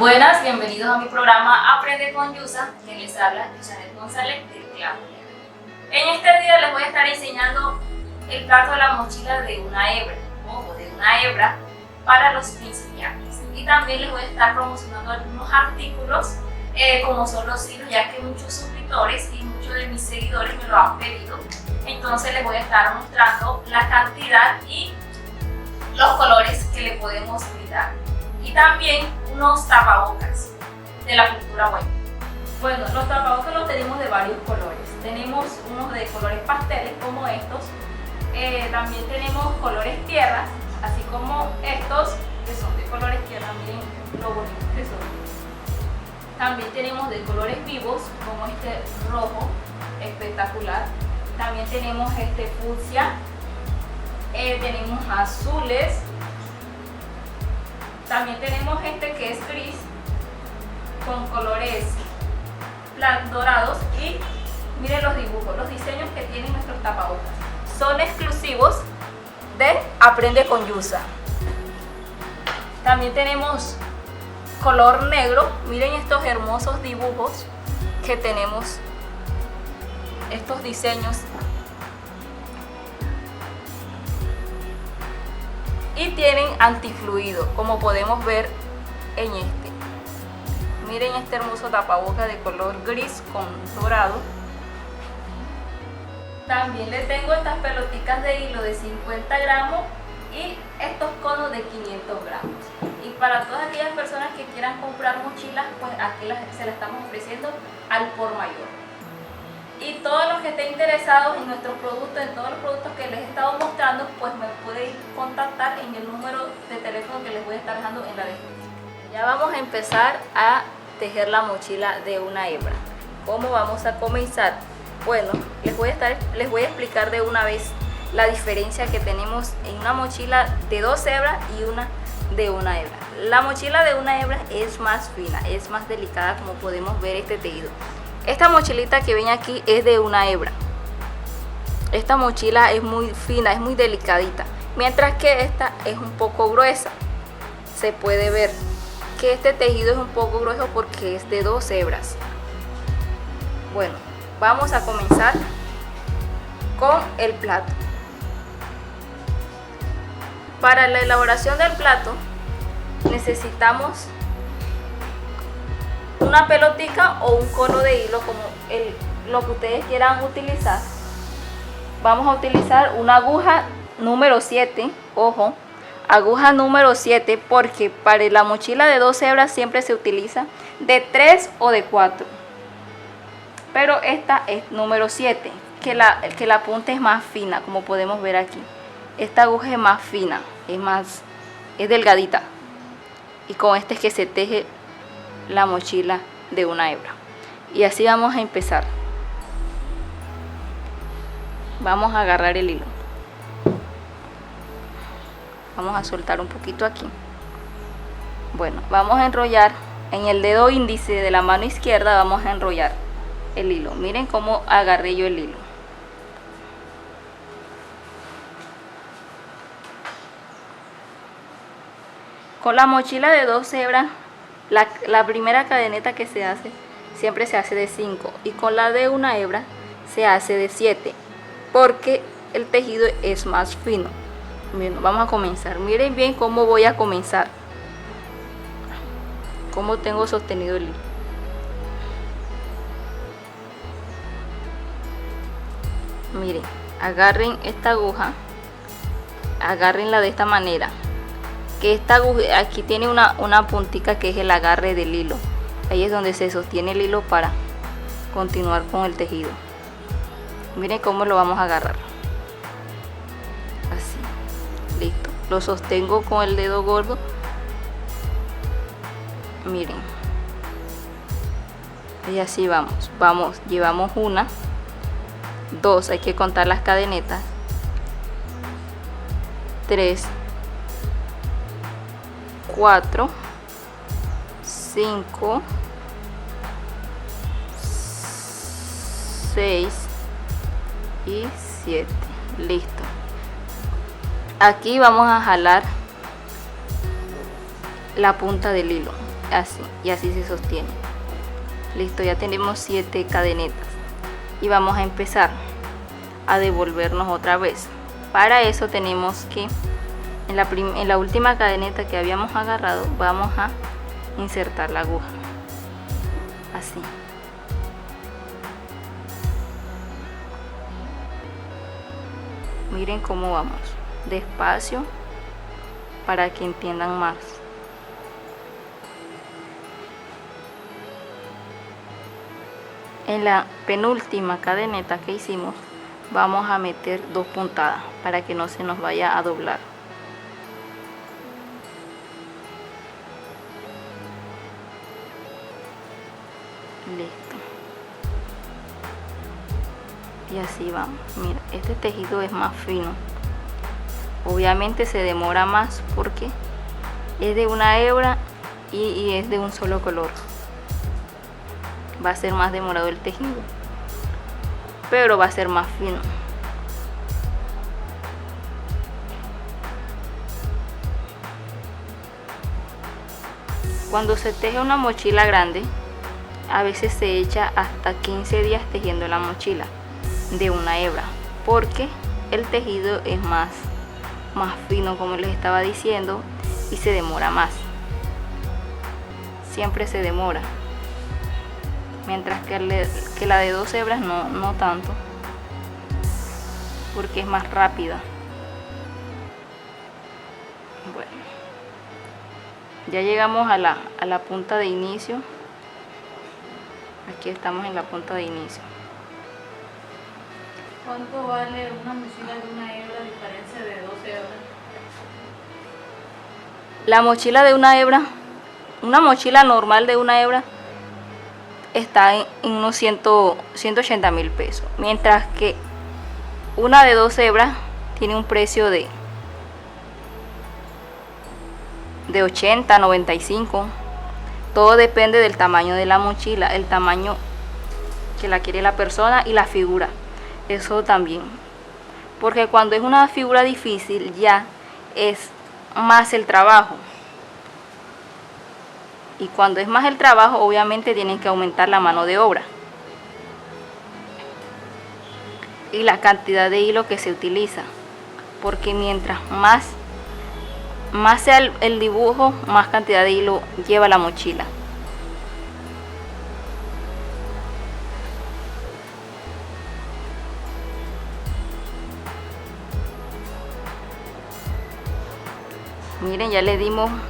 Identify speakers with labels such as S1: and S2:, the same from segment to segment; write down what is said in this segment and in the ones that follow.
S1: Buenas, bienvenidos a mi programa Aprende con Yusa, que les habla Yusanet González del Clavo. En este día les voy a estar enseñando el plato de la mochila de una hebra, ojo, de una hebra para los principiantes. Y también les voy a estar promocionando algunos artículos como son los hilos, ya que muchos suscriptores y muchos de mis seguidores me lo han pedido. Entonces les voy a estar mostrando la cantidad y los colores que le podemos brindar. Y también unos tapabocas de la cultura guayú. Bueno, los tapabocas los tenemos de varios colores. Tenemos unos de colores pasteles como estos. También tenemos colores tierra, así como estos que son de colores tierra. Miren lo bonitos que son. También tenemos de colores vivos como este rojo espectacular. También tenemos este fucsia. Tenemos azules. También tenemos este que es gris con colores dorados y miren los dibujos, los diseños que tienen nuestros tapabocas. Son exclusivos de Aprende con Yusa. También tenemos color negro, miren estos hermosos dibujos que tenemos, estos diseños. Y tienen antifluido, como podemos ver en este. Miren este hermoso tapaboca de color gris con dorado. También les tengo estas pelotitas de hilo de 50 gramos y estos conos de 500 gramos. Y para todas aquellas personas que quieran comprar mochilas, pues aquí se las estamos ofreciendo al por mayor. Y todos los que estén interesados en nuestros productos, en todos los productos que les he estado mostrando, pues me pueden contactar en el número de teléfono que les voy a estar dejando en la descripción. Ya vamos a empezar a tejer la mochila de una hebra. ¿Cómo vamos a comenzar? Bueno, les voy a explicar de una vez la diferencia que tenemos en una mochila de 2 hebras y una de una hebra. La mochila de una hebra es más fina, es más delicada, como podemos ver este tejido. Esta mochilita que ven aquí es de una hebra. Esta mochila es muy fina, es muy delicadita. Mientras que esta es un poco gruesa. Se puede ver que este tejido es un poco grueso porque es de 2 hebras. Bueno, vamos a comenzar con el plato. Para la elaboración del plato necesitamos una pelotica o un cono de hilo, como lo que ustedes quieran utilizar. Vamos a utilizar una aguja número 7, ojo, aguja número 7, porque para la mochila de 2 hebras siempre se utiliza de 3 o de 4. Pero esta es número 7, que la punta es más fina, como podemos ver aquí. Esta aguja es más fina, es delgadita. Y con este es que se teje la mochila de una hebra. Y así vamos a empezar. Vamos a agarrar el hilo. Vamos a soltar un poquito aquí. Bueno, vamos a enrollar en el dedo índice de la mano izquierda. Vamos a enrollar el hilo. Miren cómo agarré yo el hilo. Con la mochila de 2 hebras, la primera cadeneta que se hace siempre se hace de 5 y con la de una hebra se hace de 7 porque el tejido es más fino. Bien, vamos a comenzar. Miren bien cómo voy a comenzar, cómo tengo sostenido el hilo. Miren, agarren esta aguja, agárrenla de esta manera. Que esta aguja aquí tiene una puntica que es el agarre del hilo. Ahí es donde se sostiene el hilo para continuar con el tejido. Miren cómo lo vamos a agarrar. Así, listo. Lo sostengo con el dedo gordo. Miren. Y así vamos. Llevamos 1, 2, hay que contar las cadenetas. 3, 4, 5, 6 y 7. Listo. Aquí vamos a jalar la punta del hilo. así, y así se sostiene. Listo, ya tenemos 7 cadenetas y vamos a empezar a devolvernos otra vez. Para eso tenemos que en la última cadeneta que habíamos agarrado vamos a insertar la aguja así. Miren cómo vamos, despacio para que entiendan más. En la penúltima cadeneta que hicimos vamos a meter 2 puntadas para que no se nos vaya a doblar. Listo. Y así vamos. Mira, este tejido es más fino. Obviamente se demora más porque es de una hebra y es de un solo color. Va a ser más demorado el tejido, pero va a ser más fino. Cuando se teje una mochila grande, a veces se echa hasta 15 días tejiendo la mochila de una hebra, porque el tejido es más fino, como les estaba diciendo, y se demora más. Siempre se demora. Mientras que la de 2 hebras no tanto, porque es más rápida. Bueno, ya llegamos a la punta de inicio. Aquí estamos en la punta de inicio.
S2: ¿Cuánto vale una mochila de una hebra a diferencia de 2 hebras?
S1: La mochila de una hebra, una mochila normal de una hebra, está en unos 180.000 pesos, mientras que una de 2 hebras tiene un precio de 80, 95. Todo depende del tamaño de la mochila, el tamaño que la quiere la persona y la figura. Eso también, porque cuando es una figura difícil ya es más el trabajo. Y cuando es más el trabajo, obviamente tienen que aumentar la mano de obra y la cantidad de hilo que se utiliza, porque mientras más sea el dibujo, más cantidad de hilo lleva la mochila. Miren,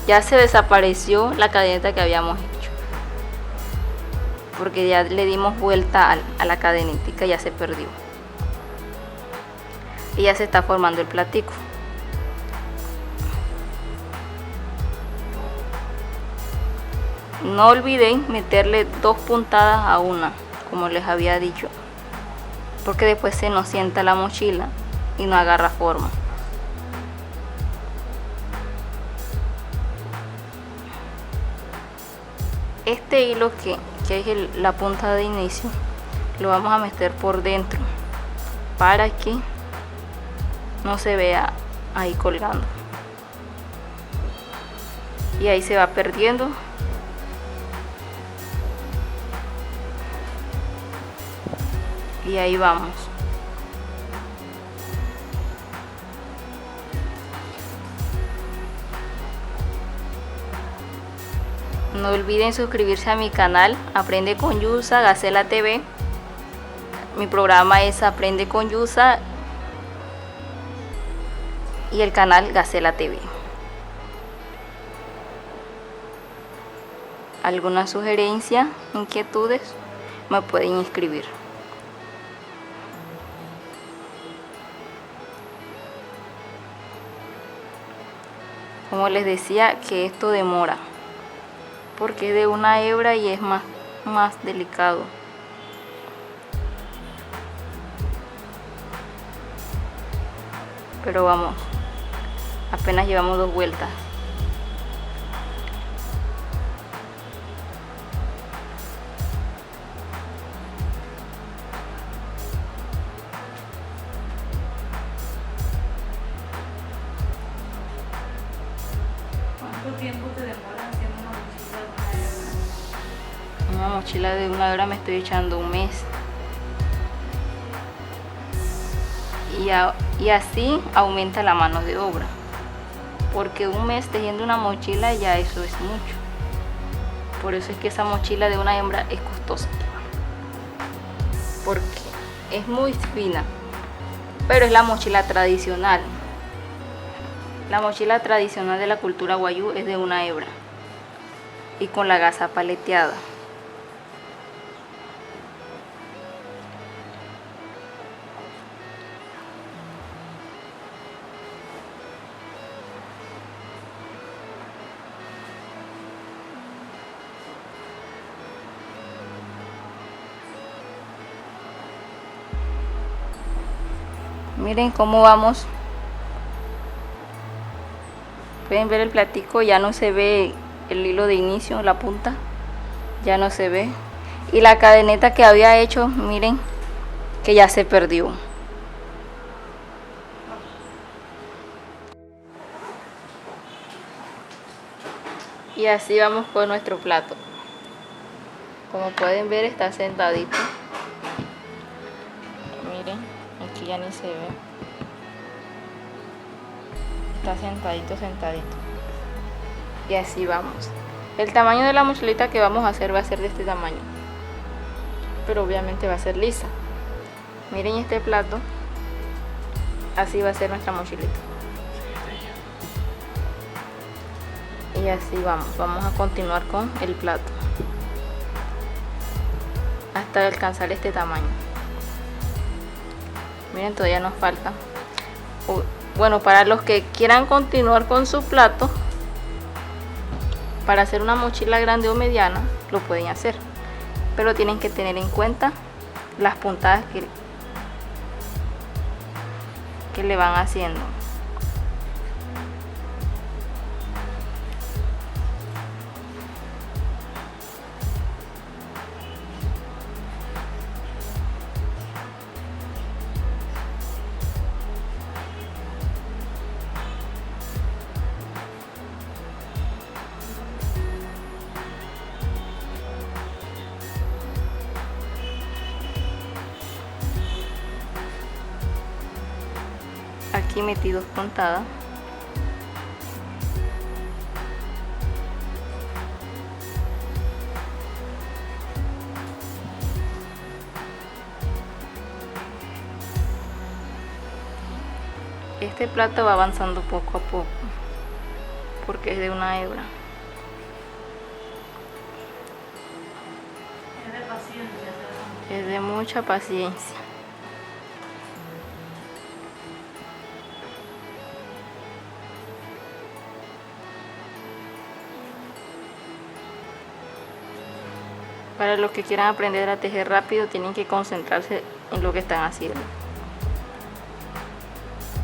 S1: ya se desapareció la cadeneta que habíamos hecho, porque ya le dimos vuelta a la cadeneta, ya se perdió y ya se está formando el platico. No olviden meterle 2 puntadas a una, como les había dicho, porque después se nos sienta la mochila y no agarra forma. Este hilo que es la punta de inicio, lo vamos a meter por dentro para que no se vea ahí colgando, y ahí se va perdiendo. Y ahí vamos. No olviden suscribirse a mi canal Aprende con Yusa, Gacela TV. Mi programa es Aprende con Yusa y el canal Gacela TV. ¿Alguna sugerencia, inquietudes? Me pueden escribir. Como les decía, que esto demora, porque es de una hebra y es más delicado. Pero vamos, apenas llevamos 2 vueltas.
S2: ¿Cuánto tiempo te demora haciendo una mochila de una hebra?
S1: mochila de una hebra me estoy echando un mes. Y así aumenta la mano de obra. Porque un mes tejiendo una mochila ya eso es mucho. Por eso es que esa mochila de una hembra es costosa. Porque es muy fina. Pero es la mochila tradicional. La mochila tradicional de la cultura wayuu es de una hebra y con la gasa paleteada. Miren cómo vamos. Pueden ver el platico, ya no se ve el hilo de inicio, la punta, ya no se ve. Y la cadeneta que había hecho, miren, que ya se perdió. Y así vamos con nuestro plato. Como pueden ver, está sentadito. Miren, aquí ya ni se ve. Está sentadito. Y así vamos. El tamaño de la mochilita que vamos a hacer va a ser de este tamaño, pero obviamente va a ser lisa. Miren este plato. Así va a ser nuestra mochilita. Y así vamos a continuar con el plato hasta alcanzar este tamaño. Miren, todavía nos falta. Bueno, para los que quieran continuar con su plato, para hacer una mochila grande o mediana, lo pueden hacer, pero tienen que tener en cuenta las puntadas que le van haciendo. Aquí metí 2 puntadas. Este plato va avanzando poco a poco porque es de una hebra.
S2: Es de paciencia.
S1: Es de mucha paciencia. Para los que quieran aprender a tejer rápido, tienen que concentrarse en lo que están haciendo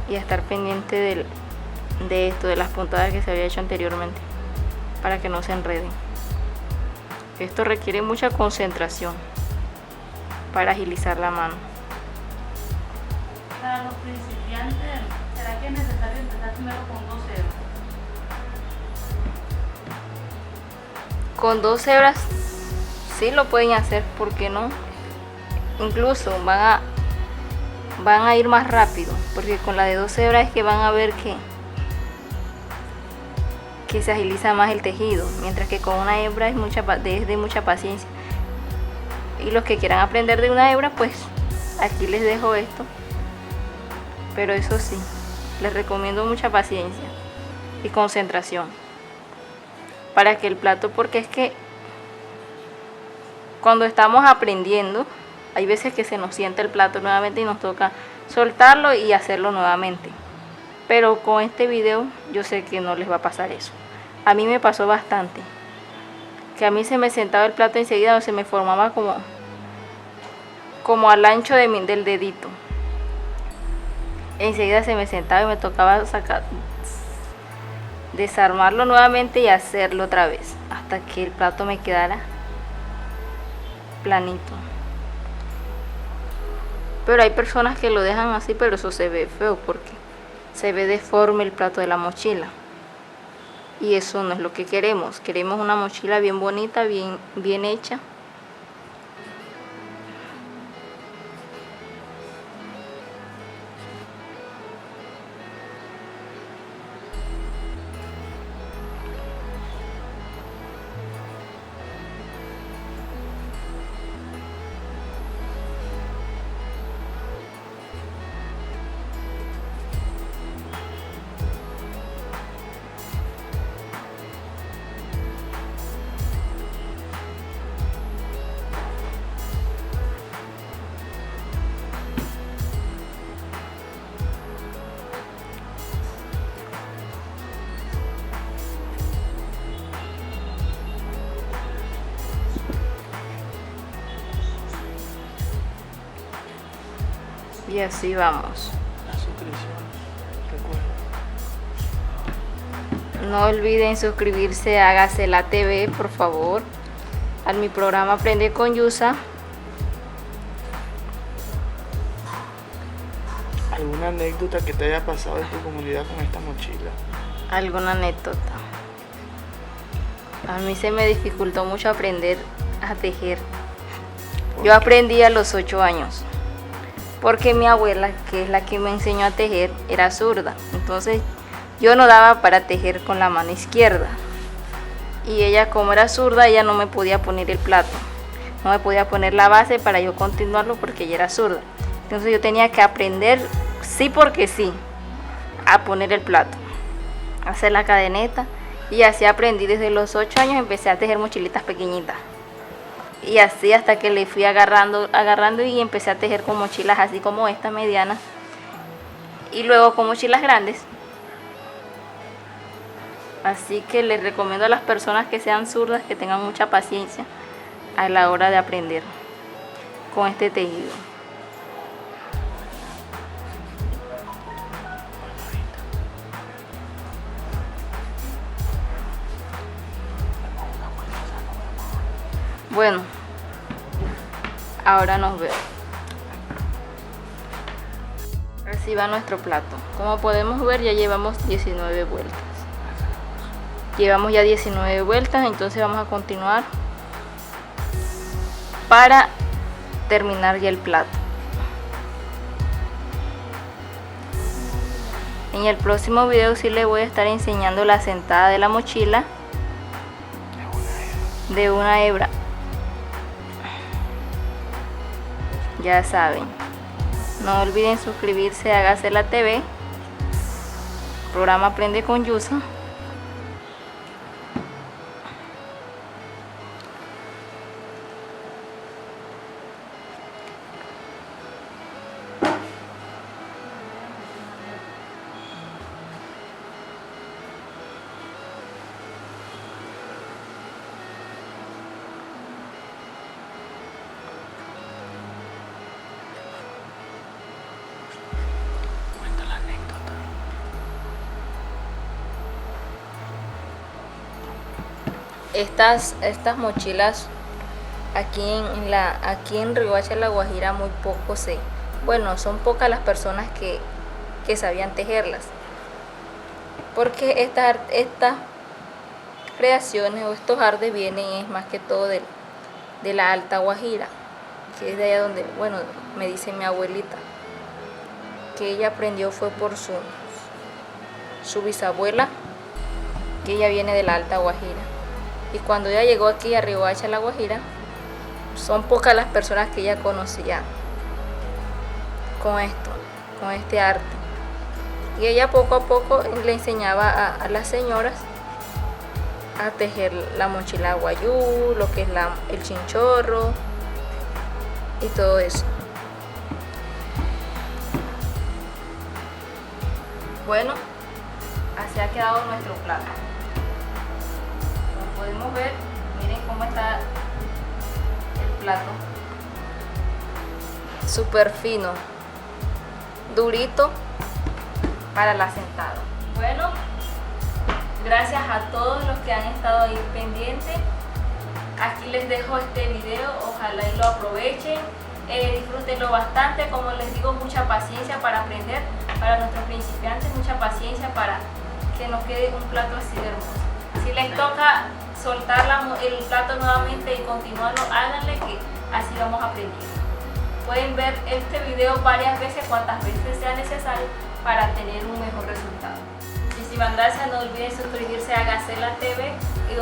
S1: y estar pendiente de esto, de las puntadas que se había hecho anteriormente, para que no se enreden. Esto requiere mucha concentración para agilizar la mano.
S2: Para los principiantes, ¿será que es necesario empezar primero con 2 hebras?
S1: Con 2 hebras sí lo pueden hacer, ¿por qué no? Incluso van a ir más rápido, porque con la de 2 hebras es que van a ver que se agiliza más el tejido, mientras que con una hebra es de mucha paciencia. Y los que quieran aprender de una hebra, pues aquí les dejo esto, pero eso sí, les recomiendo mucha paciencia y concentración para que el plato, porque es que cuando estamos aprendiendo hay veces que se nos sienta el plato nuevamente y nos toca soltarlo y hacerlo nuevamente, pero con este video yo sé que no les va a pasar eso. A mí me pasó bastante, que a mí se me sentaba el plato enseguida, o se me formaba como al ancho del dedito. Enseguida se me sentaba y me tocaba desarmarlo nuevamente y hacerlo otra vez hasta que el plato me quedara planito. Pero hay personas que lo dejan así, pero eso se ve feo porque se ve deforme el plato de la mochila, y eso no es lo que queremos. Queremos una mochila bien bonita, bien hecha, Y así vamos.
S3: La suscripción, recuerda.
S1: No olviden suscribirse a Gacela TV, por favor, a mi programa Aprende con Yusa.
S3: ¿Alguna anécdota que te haya pasado en tu comunidad con esta mochila?
S1: ¿Alguna anécdota? A mí se me dificultó mucho aprender a tejer. Yo aprendí a los 8 años, porque mi abuela, que es la que me enseñó a tejer, era zurda. Entonces yo no daba para tejer con la mano izquierda. Y ella, como era zurda, ella no me podía poner el plato. No me podía poner la base para yo continuarlo porque ella era zurda. Entonces yo tenía que aprender, sí porque sí, a poner el plato, a hacer la cadeneta. Y así aprendí desde los 8 años, empecé a tejer mochilitas pequeñitas. Y así hasta que le fui agarrando y empecé a tejer con mochilas así como esta, mediana. Y luego con mochilas grandes. Así que les recomiendo a las personas que sean zurdas que tengan mucha paciencia a la hora de aprender con este tejido. Bueno, ahora nos vemos. Así va nuestro plato. Como podemos ver, ya llevamos 19 vueltas. Llevamos ya 19 vueltas, entonces vamos a continuar para terminar ya el plato. En el próximo video sí les voy a estar enseñando la sentada de la mochila de una hebra. Ya saben, no olviden suscribirse a Gacela TV, programa Aprende con Yusa.
S3: Cuenta la anécdota.
S1: Estas mochilas aquí en Riohacha, La Guajira, muy poco bueno, son pocas las personas que sabían tejerlas, porque estas creaciones o estos artes vienen es más que todo de la Alta Guajira, que es de allá donde, bueno, me dice mi abuelita que ella aprendió fue por su bisabuela, que ella viene de la Alta Guajira. Y cuando ella llegó aquí a Riohacha, La Guajira, son pocas las personas que ella conocía con este arte. Y ella poco a poco le enseñaba a las señoras a tejer la mochila guayú, lo que es el chinchorro y todo eso. Bueno, así ha quedado nuestro plato. Como podemos ver, miren cómo está el plato. Súper fino, durito para la sentada. Bueno, gracias a todos los que han estado ahí pendientes. Aquí les dejo este video, ojalá y lo aprovechen, disfrútenlo bastante. Como les digo, mucha paciencia para aprender, para nuestros principiantes, mucha paciencia para que nos quede un plato así de hermoso. Si les toca soltar el plato nuevamente y continuarlo, háganle, que así vamos aprendiendo. Pueden ver este video varias veces, cuantas veces sea necesario, para tener un mejor resultado. Muchísimas gracias, no olviden suscribirse a Gacela TV y